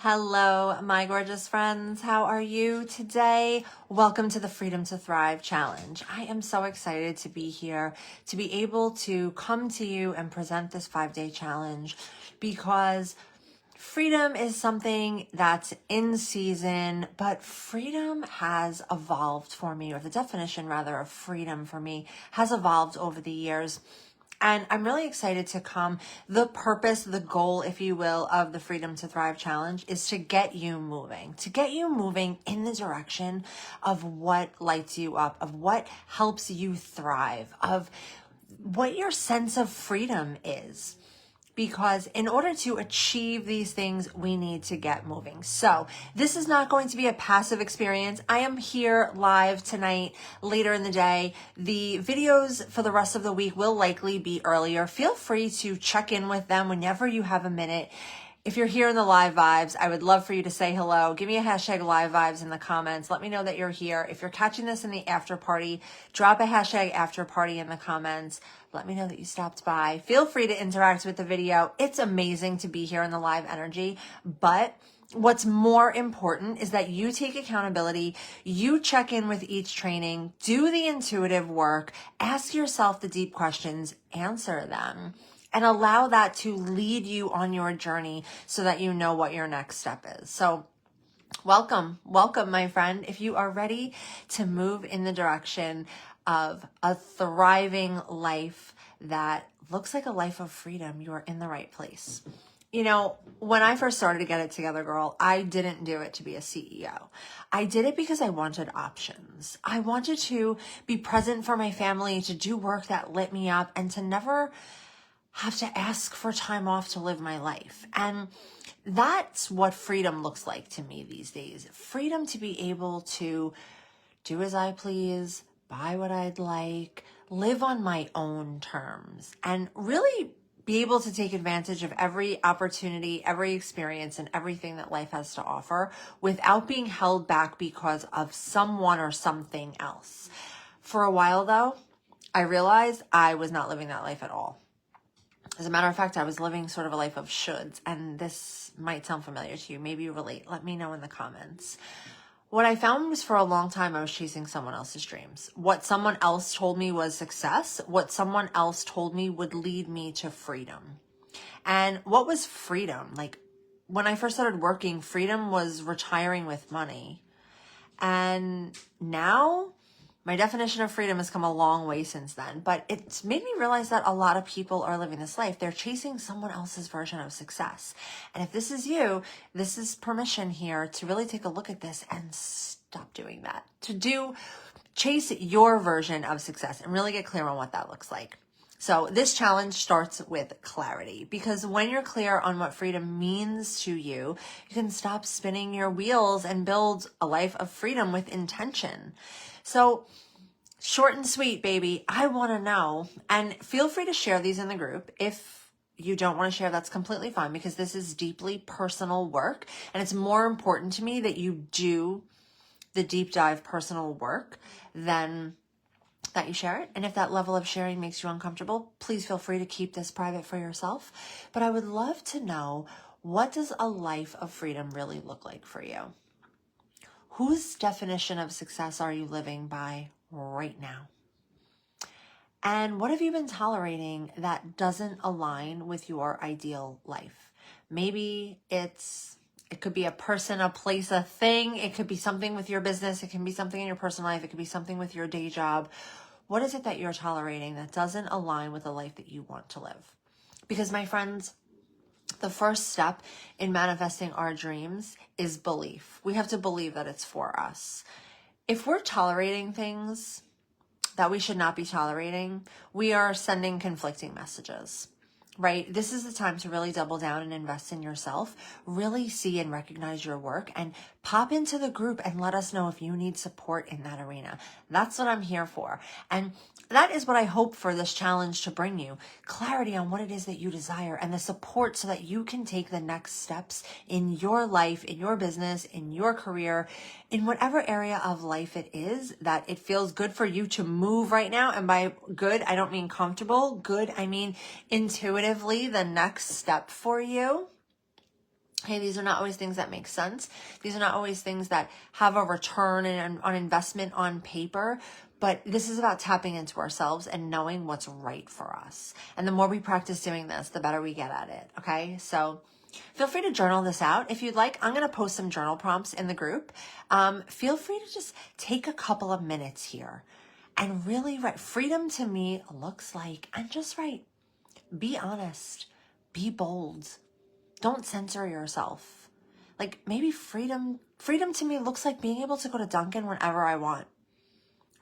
Hello, my gorgeous friends. How are you today? Welcome to the Freedom to Thrive Challenge. I am so excited to be here, to be able to come to you and present this 5-day challenge because freedom is something that's in season, but freedom has evolved for me, or the definition rather of freedom for me has evolved over the years. And I'm really excited to come. The purpose, the goal, if you will, of the Freedom to Thrive Challenge is to get you moving in the direction of what lights you up, of what helps you thrive, of what your sense of freedom is. Because in order to achieve these things, we need to get moving. So this is not going to be a passive experience. I am here live tonight, later in the day. The videos for the rest of the week will likely be earlier. Feel free to check in with them whenever you have a minute. If you're here in the live vibes, I would love for you to say hello. Give me a hashtag live vibes in the comments. Let me know that you're here. If you're catching this in the after party, drop a hashtag after party in the comments. Let me know that you stopped by. Feel free to interact with the video. It's amazing to be here in the live energy, but what's more important is that you take accountability, you check in with each training, do the intuitive work, ask yourself the deep questions, answer them, and allow that to lead you on your journey so that you know what your next step is. So welcome, my friend. If you are ready to move in the direction of a thriving life that looks like a life of freedom, you are in the right place. You know, when I first started to get it together, girl, I didn't do it to be a CEO. I did it because I wanted options. I wanted to be present for my family, to do work that lit me up, and to never have to ask for time off to live my life. And that's what freedom looks like to me these days. Freedom to be able to do as I please, buy what I'd like, live on my own terms, and really be able to take advantage of every opportunity, every experience, and everything that life has to offer without being held back because of someone or something else. For a while though, I realized I was not living that life at all. As a matter of fact, I was living sort of a life of shoulds, and this might sound familiar to you. Maybe you relate. Let me know in the comments. What I found was for a long time, I was chasing someone else's dreams. What someone else told me was success. What someone else told me would lead me to freedom. And what was freedom? Like when I first started working, freedom was retiring with money. And now my definition of freedom has come a long way since then, but it's made me realize that a lot of people are living this life. They're chasing someone else's version of success. And if this is you, this is permission here to really take a look at this and stop doing that. Chase your version of success and really get clear on what that looks like. So this challenge starts with clarity, because when you're clear on what freedom means to you, you can stop spinning your wheels and build a life of freedom with intention. So short and sweet, baby. I want to know, and feel free to share these in the group. If you don't want to share, that's completely fine, because this is deeply personal work, and it's more important to me that you do the deep dive personal work than that you share it. And if that level of sharing makes you uncomfortable, please feel free to keep this private for yourself. But I would love to know, what does a life of freedom really look like for you? Whose definition of success are you living by right now? And what have you been tolerating that doesn't align with your ideal life? Maybe it could be a person, a place, a thing. It could be something with your business. It can be something in your personal life. It could be something with your day job. What is it that you're tolerating that doesn't align with the life that you want to live? Because my friends, the first step in manifesting our dreams is belief. We have to believe that it's for us. If we're tolerating things that we should not be tolerating, we are sending conflicting messages, right? This is the time to really double down and invest in yourself, really see and recognize your work, and pop into the group and let us know if you need support in that arena. That's what I'm here for. And that is what I hope for this challenge to bring you: clarity on what it is that you desire and the support so that you can take the next steps in your life, in your business, in your career, in whatever area of life it is that it feels good for you to move right now. And by good, I don't mean comfortable. Good, I mean intuitively the next step for you. Hey, these are not always things that make sense. These are not always things that have a return and on investment on paper, but this is about tapping into ourselves and knowing what's right for us. And the more we practice doing this, the better we get at it. Okay. So feel free to journal this out. If you'd like, I'm going to post some journal prompts in the group. Feel free to just take a couple of minutes here and really write. Freedom to me looks like, and just write, be honest, be bold. Don't censor yourself. Like maybe freedom to me looks like being able to go to Dunkin' whenever I want,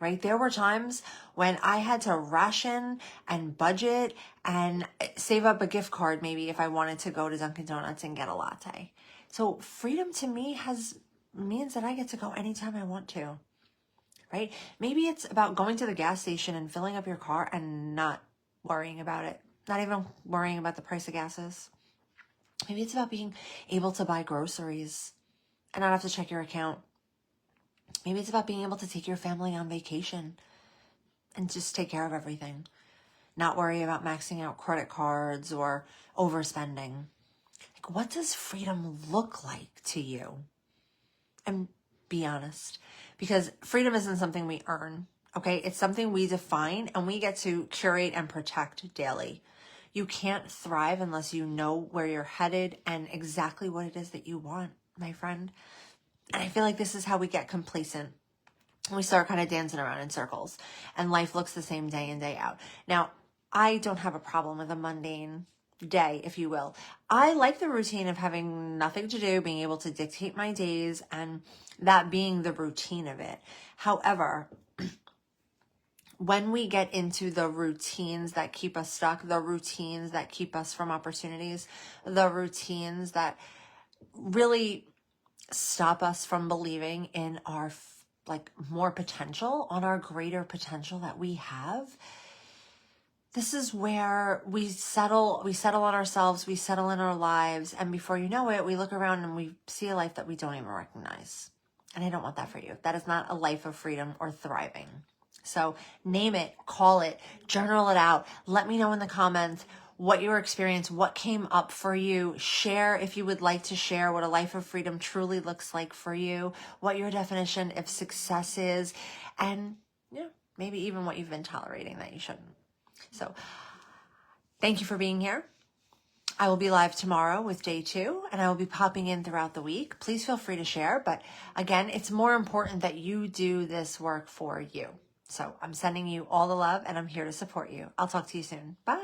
right? There were times when I had to ration and budget and save up a gift card maybe if I wanted to go to Dunkin' Donuts and get a latte. So freedom to me means that I get to go anytime I want to, right? Maybe it's about going to the gas station and filling up your car and not worrying about it, not even worrying about the price of gases. Maybe it's about being able to buy groceries and not have to check your account. Maybe it's about being able to take your family on vacation and just take care of everything. Not worry about maxing out credit cards or overspending. Like, what does freedom look like to you? And be honest, because freedom isn't something we earn, okay? It's something we define and we get to curate and protect daily. You can't thrive unless you know where you're headed and exactly what it is that you want, my friend. And I feel like this is how we get complacent. We start kind of dancing around in circles and life looks the same day in, day out. Now, I don't have a problem with a mundane day, if you will. I like the routine of having nothing to do, being able to dictate my days, and that being the routine of it. However, when we get into the routines that keep us stuck, the routines that keep us from opportunities, the routines that really stop us from believing in our more potential, on our greater potential that we have, this is where we settle on ourselves, we settle in our lives, and before you know it, we look around and we see a life that we don't even recognize. And I don't want that for you. That is not a life of freedom or thriving. So name it, call it, journal it out. Let me know in the comments what your experience, what came up for you. Share if you would like to share what a life of freedom truly looks like for you, what your definition of success is, and maybe even what you've been tolerating that you shouldn't. So thank you for being here. I will be live tomorrow with day 2, and I will be popping in throughout the week. Please feel free to share. But again, it's more important that you do this work for you. So I'm sending you all the love, and I'm here to support you. I'll talk to you soon. Bye.